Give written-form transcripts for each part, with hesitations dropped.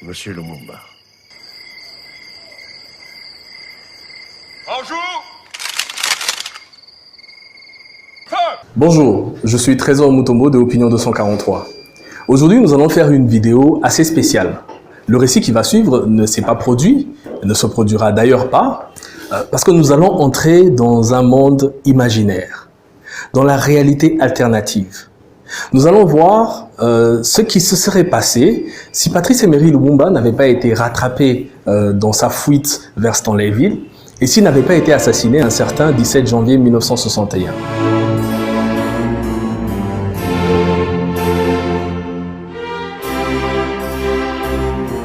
Monsieur Lumumba. Bonjour, je suis Trésor Mutombo de Opinion 243. Aujourd'hui, nous allons faire une vidéo assez spéciale. Le récit qui va suivre ne s'est pas produit, ne se produira d'ailleurs pas, parce que nous allons entrer dans un monde imaginaire, dans la réalité alternative. Nous allons voir ce qui se serait passé si Patrice Emery Lumumba n'avait pas été rattrapé dans sa fuite vers Stanleyville et s'il n'avait pas été assassiné un certain 17 janvier 1961.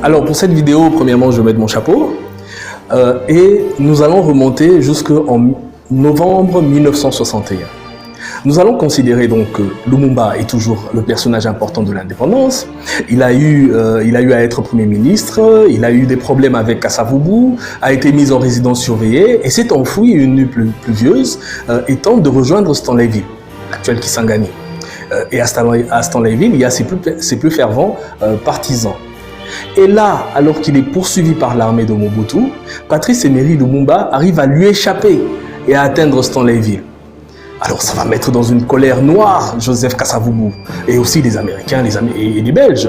Alors pour cette vidéo, premièrement, je vais mettre mon chapeau et nous allons remonter jusqu'en novembre 1961. Nous allons considérer donc que Lumumba est toujours le personnage important de l'indépendance. Il a eu à être Premier ministre, il a eu des problèmes avec Kasavubu, a été mis en résidence surveillée et s'est enfoui une nuit pluvieuse et tente de rejoindre Stanleyville, l'actuel Kisangani. Et à Stanleyville, il y a ses plus fervents partisans. Et là, alors qu'il est poursuivi par l'armée de Mobutu, Patrice Emery Lumumba arrive à lui échapper et à atteindre Stanleyville. Alors ça va mettre dans une colère noire Joseph Kasavubu et aussi les Américains et les Belges.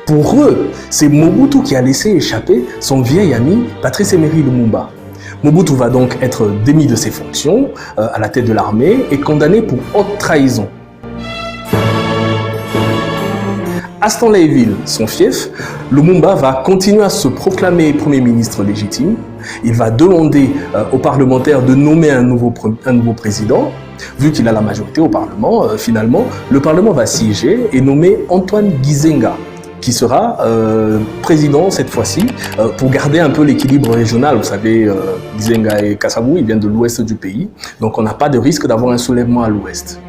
Pour eux, c'est Mobutu qui a laissé échapper son vieil ami Patrice Emery Lumumba. Mobutu va donc être démis de ses fonctions à la tête de l'armée et condamné pour haute trahison. À Stanleyville, son fief, Lumumba va continuer à se proclamer Premier ministre légitime. Il va demander aux parlementaires de nommer un nouveau président. Vu qu'il a la majorité au Parlement, finalement, le Parlement va siéger et nommer Antoine Gizenga, qui sera président cette fois-ci, pour garder un peu l'équilibre régional. Vous savez, Gizenga et Kasavubu, ils viennent de l'ouest du pays, donc on n'a pas de risque d'avoir un soulèvement à l'ouest.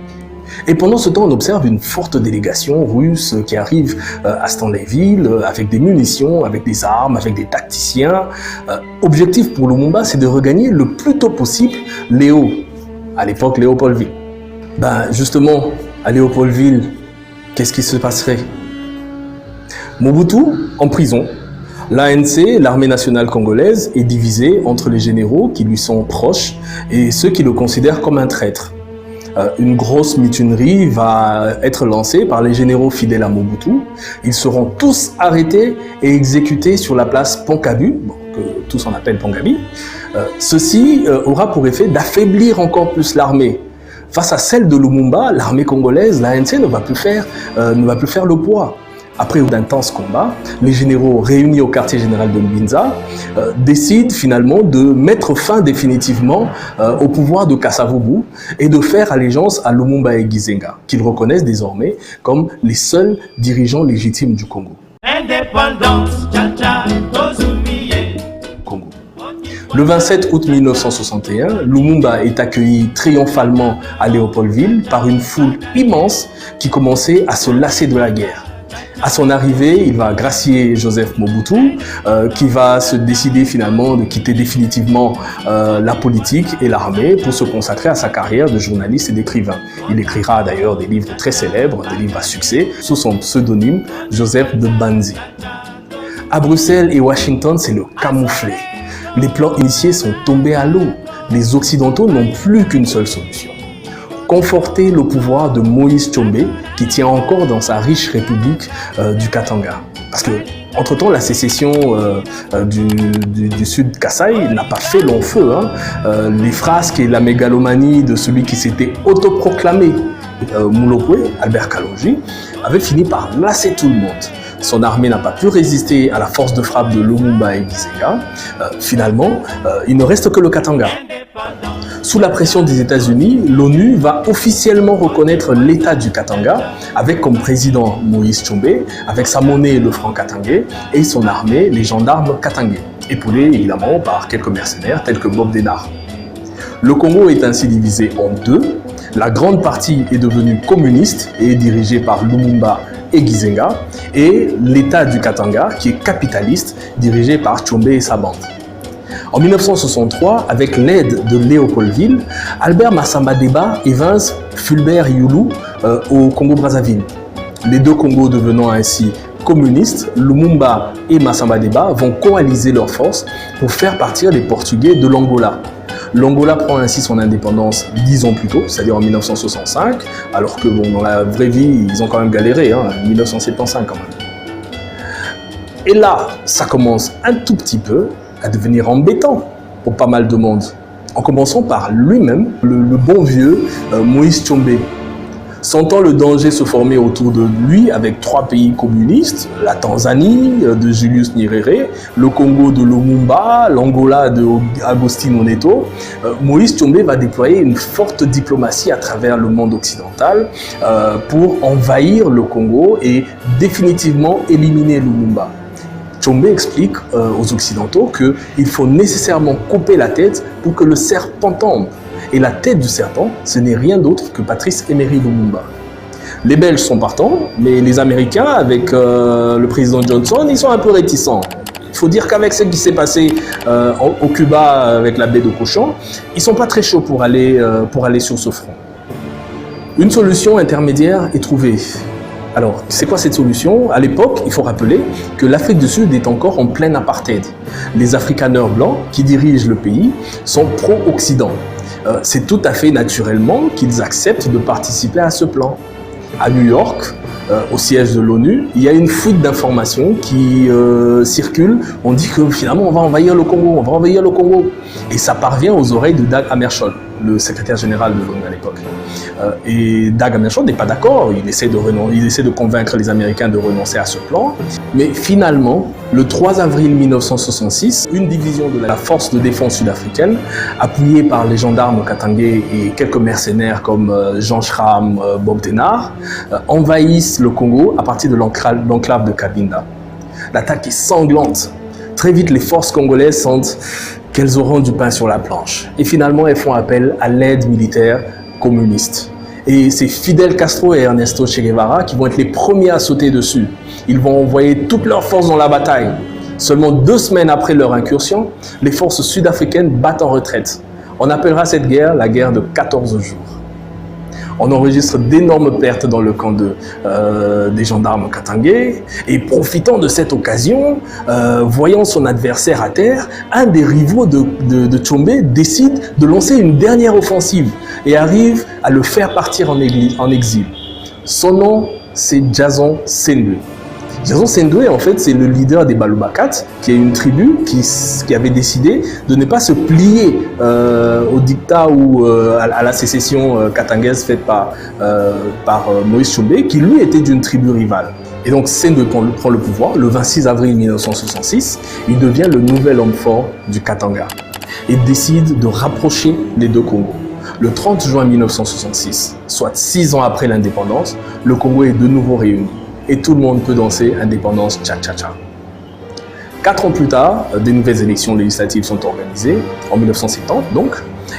Et pendant ce temps, on observe une forte délégation russe qui arrive à Stanleyville avec des munitions, avec des armes, avec des tacticiens. Objectif pour Lumumba, c'est de regagner le plus tôt possible Léo, à l'époque Léopoldville. Justement, à Léopoldville, qu'est-ce qui se passerait? Mobutu, en prison. L'ANC, l'armée nationale congolaise, est divisée entre les généraux qui lui sont proches et ceux qui le considèrent comme un traître. Une grosse mutinerie va être lancée par les généraux fidèles à Mobutu. Ils seront tous arrêtés et exécutés sur la place Ponkabu, que tous on appelle Pongabi. Ceci aura pour effet d'affaiblir encore plus l'armée. Face à celle de Lumumba, l'armée congolaise, l'ANC ne va plus faire le poids. Après d'intenses combats, les généraux réunis au quartier général de Mbinza décident finalement de mettre fin définitivement au pouvoir de Kasavubu et de faire allégeance à Lumumba et Gizenga, qu'ils reconnaissent désormais comme les seuls dirigeants légitimes du Congo. Le 27 août 1961, Lumumba est accueilli triomphalement à Léopoldville par une foule immense qui commençait à se lasser de la guerre. À son arrivée, il va gracier Joseph Mobutu, qui va se décider finalement de quitter définitivement la politique et l'armée pour se consacrer à sa carrière de journaliste et d'écrivain. Il écrira d'ailleurs des livres très célèbres, des livres à succès, sous son pseudonyme Joseph de Banzi. À Bruxelles et Washington, c'est le camouflet. Les plans initiés sont tombés à l'eau. Les Occidentaux n'ont plus qu'une seule solution: conforter le pouvoir de Moïse Tshombe, qui tient encore dans sa riche république du Katanga. Parce que, entre-temps, la sécession du sud Kasaï n'a pas fait long feu. Les frasques et la mégalomanie de celui qui s'était autoproclamé Mulokwe, Albert Kalonji, avaient fini par lasser tout le monde. Son armée n'a pas pu résister à la force de frappe de Lumumba et Gizenga. Finalement, il ne reste que le Katanga. Sous la pression des États-Unis, l'ONU va officiellement reconnaître l'État du Katanga, avec comme président Moïse Tshombe, avec sa monnaie le franc katangais et son armée, les gendarmes katangais, épaulés évidemment par quelques mercenaires tels que Bob Denard. Le Congo est ainsi divisé en deux. La grande partie est devenue communiste et est dirigée par Lumumba et Gizenga, et l'État du Katanga, qui est capitaliste, dirigé par Tshombe et sa bande. En 1963, avec l'aide de Léopoldville, Albert Massamba Deba évince Fulbert Yulu au Congo-Brazzaville. Les deux Congos devenant ainsi communistes, Lumumba et Massamba Deba vont coaliser leurs forces pour faire partir les Portugais de l'Angola. L'Angola prend ainsi son indépendance 10 ans plus tôt, c'est-à-dire en 1965, alors que bon, dans la vraie vie, ils ont quand même galéré, hein, 1975 quand même. Et là, ça commence un tout petit peu à devenir embêtant pour pas mal de monde, en commençant par lui-même, le bon vieux Moïse Tshombe. Sentant le danger se former autour de lui avec 3 pays communistes, la Tanzanie de Julius Nyerere, le Congo de Lumumba, l'Angola de Agostinho Neto, Moïse Tshombe va déployer une forte diplomatie à travers le monde occidental pour envahir le Congo et définitivement éliminer Lumumba. Tshombe explique aux Occidentaux qu'il faut nécessairement couper la tête pour que le serpent tombe. Et la tête du serpent, ce n'est rien d'autre que Patrice Emery Lumumba. Les Belges sont partants, mais les Américains, avec le président Johnson, ils sont un peu réticents. Il faut dire qu'avec ce qui s'est passé au Cuba avec la baie de Cochon, ils ne sont pas très chauds pour aller sur ce front. Une solution intermédiaire est trouvée. Alors, c'est quoi cette solution? À l'époque, il faut rappeler que l'Afrique du Sud est encore en plein apartheid. Les Afrikaners blancs qui dirigent le pays sont pro-Occident. C'est tout à fait naturellement qu'ils acceptent de participer à ce plan. À New York, au siège de l'ONU, il y a une fuite d'informations qui circule. On dit que finalement on va envahir le Congo, Et ça parvient aux oreilles de Dag Hammarskjöld, le secrétaire général de l'ONU à l'époque. Et Dag Hammarskjöld n'est pas d'accord, il essaie de convaincre les Américains de renoncer à ce plan. Mais finalement, le 3 avril 1966, une division de la force de défense sud-africaine, appuyée par les gendarmes katangais et quelques mercenaires comme Jean Schramm, Bob Denard, envahissent le Congo à partir de l'enclave de Cabinda. L'attaque est sanglante. Très vite, les forces congolaises sentent qu'elles auront du pain sur la planche. Et finalement, elles font appel à l'aide militaire communiste. Et c'est Fidel Castro et Ernesto Che Guevara qui vont être les premiers à sauter dessus. Ils vont envoyer toutes leurs forces dans la bataille. Seulement 2 semaines après leur incursion, les forces sud-africaines battent en retraite. On appellera cette guerre la guerre de 14 jours. On enregistre d'énormes pertes dans le camp des gendarmes katangais et profitant de cette occasion, voyant son adversaire à terre, un des rivaux de Tshombe décide de lancer une dernière offensive et arrive à le faire partir en exil. Son nom, c'est Jason Sendwe. Jason Sendwe, en fait, c'est le leader des Balubakat, qui est une tribu qui avait décidé de ne pas se plier au dictat ou à la sécession katangaise faite par Moïse Tshombe, qui lui était d'une tribu rivale. Et donc Sendwe prend le pouvoir le 26 avril 1966. Il devient le nouvel homme fort du Katanga et décide de rapprocher les 2 Congos. Le 30 juin 1966, soit 6 ans après l'indépendance, le Congo est de nouveau réuni. Et tout le monde peut danser indépendance cha-cha-cha. 4 ans plus tard, des nouvelles élections législatives sont organisées, en 1970 donc,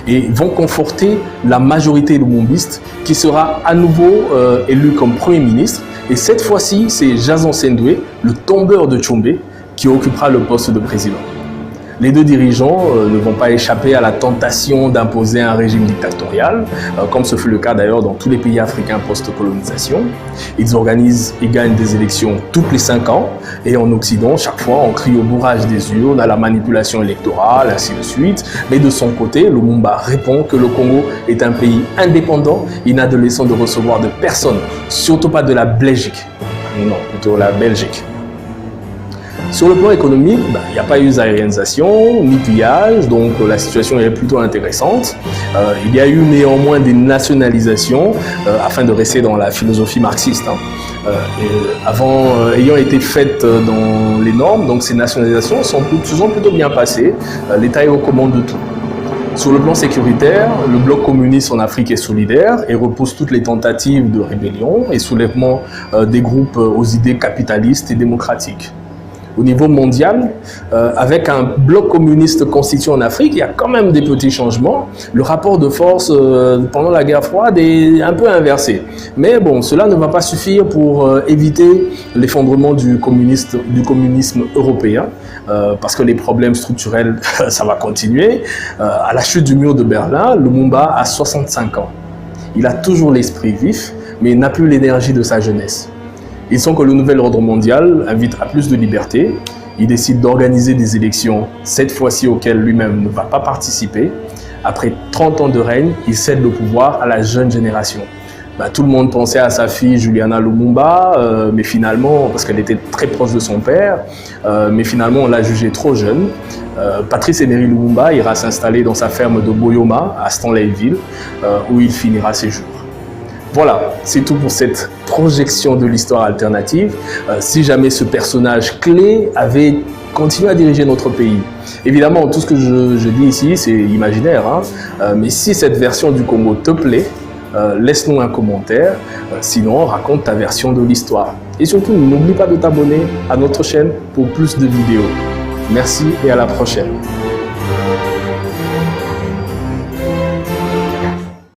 et vont conforter la majorité lumumbiste qui sera à nouveau élu comme Premier ministre. Et cette fois-ci, c'est Jason Sendwe, le tombeur de Tshombe, qui occupera le poste de président. Les 2 dirigeants ne vont pas échapper à la tentation d'imposer un régime dictatorial, comme ce fut le cas d'ailleurs dans tous les pays africains post-colonisation. Ils organisent et gagnent des élections toutes les 5 ans, et en Occident, chaque fois, on crie au bourrage des urnes, à la manipulation électorale, ainsi de suite. Mais de son côté, Lumumba répond que le Congo est un pays indépendant, il n'a de leçon de recevoir de personne, surtout pas de la Belgique. Non, plutôt la Belgique. Sur le plan économique, il n'y a pas eu d'aérianisation ni pillage, donc la situation est plutôt intéressante. Il y a eu néanmoins des nationalisations afin de rester dans la philosophie marxiste. Ayant été faites dans les normes, donc ces nationalisations se sont plutôt bien passées. L'État est aux commandes de tout. Sur le plan sécuritaire, le bloc communiste en Afrique est solidaire et repousse toutes les tentatives de rébellion et soulèvement des groupes aux idées capitalistes et démocratiques. Au niveau mondial, avec un bloc communiste constitué en Afrique, il y a quand même des petits changements. Le rapport de force pendant la guerre froide est un peu inversé. Mais bon, cela ne va pas suffire pour éviter l'effondrement du communisme européen, parce que les problèmes structurels, ça va continuer. À la chute du mur de Berlin, Lumumba a 65 ans. Il a toujours l'esprit vif, mais il n'a plus l'énergie de sa jeunesse. Ils sentent que le nouvel ordre mondial invite à plus de liberté. Il décide d'organiser des élections, cette fois-ci auxquelles lui-même ne va pas participer. Après 30 ans de règne, il cède le pouvoir à la jeune génération. Tout le monde pensait à sa fille Juliana Lumumba, mais finalement, parce qu'elle était très proche de son père, mais finalement on l'a jugée trop jeune. Patrice Emery Lumumba ira s'installer dans sa ferme de Boyoma, à Stanleyville, où il finira ses jours. Voilà, c'est tout pour cette projection de l'histoire alternative. Si jamais ce personnage clé avait continué à diriger notre pays. Évidemment, tout ce que je dis ici, c'est imaginaire, hein, mais si cette version du Congo te plaît, laisse-nous un commentaire, sinon raconte ta version de l'histoire. Et surtout, n'oublie pas de t'abonner à notre chaîne pour plus de vidéos. Merci et à la prochaine.